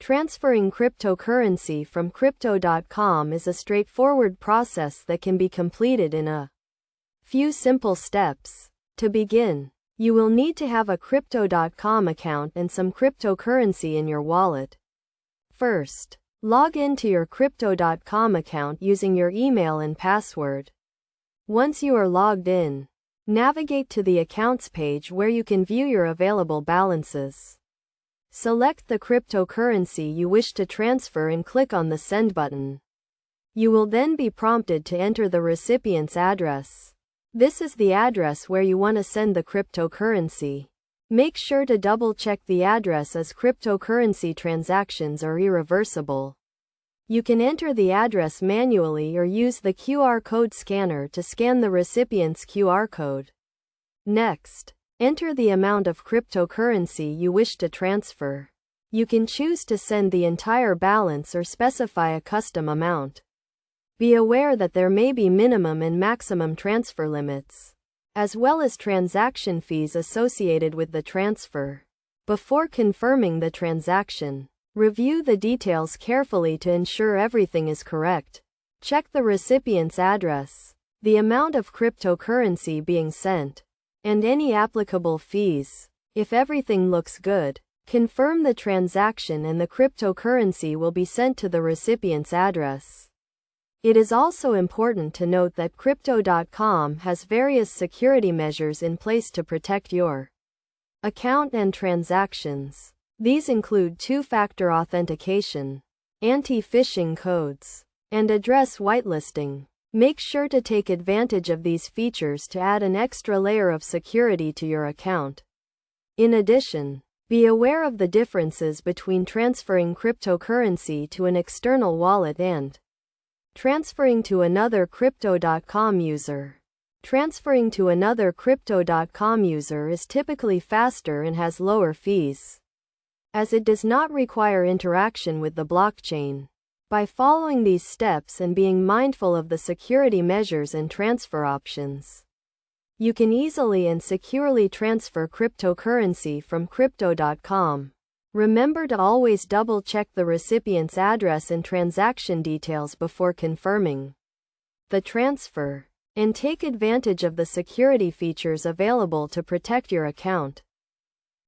Transferring cryptocurrency from crypto.com is a straightforward process that can be completed in a few simple steps. To begin, you will need to have a crypto.com account and some cryptocurrency in your wallet. First, log into your crypto.com account using your email and password. Once you are logged in, navigate to the accounts page where you can view your available balances. Select the cryptocurrency you wish to transfer and click on the Send button. You will then be prompted to enter the recipient's address. This is the address where you want to send the cryptocurrency. Make sure to double-check the address as cryptocurrency transactions are irreversible. You can enter the address manually or use the QR code scanner to scan the recipient's QR code. Next, enter the amount of cryptocurrency you wish to transfer. You can choose to send the entire balance or specify a custom amount. Be aware that there may be minimum and maximum transfer limits, as well as transaction fees associated with the transfer. Before confirming the transaction, review the details carefully to ensure everything is correct. Check the recipient's address, the amount of cryptocurrency being sent, and any applicable fees. If everything looks good, confirm the transaction and the cryptocurrency will be sent to the recipient's address. It is also important to note that crypto.com has various security measures in place to protect your account and transactions. These include two-factor authentication, anti-phishing codes, and address whitelisting. Make sure to take advantage of these features to add an extra layer of security to your account. In addition, be aware of the differences between transferring cryptocurrency to an external wallet and transferring to another crypto.com user. Transferring to another crypto.com user is typically faster and has lower fees, as it does not require interaction with the blockchain. By following these steps and being mindful of the security measures and transfer options, you can easily and securely transfer cryptocurrency from crypto.com. Remember to always double-check the recipient's address and transaction details before confirming the transfer, and take advantage of the security features available to protect your account.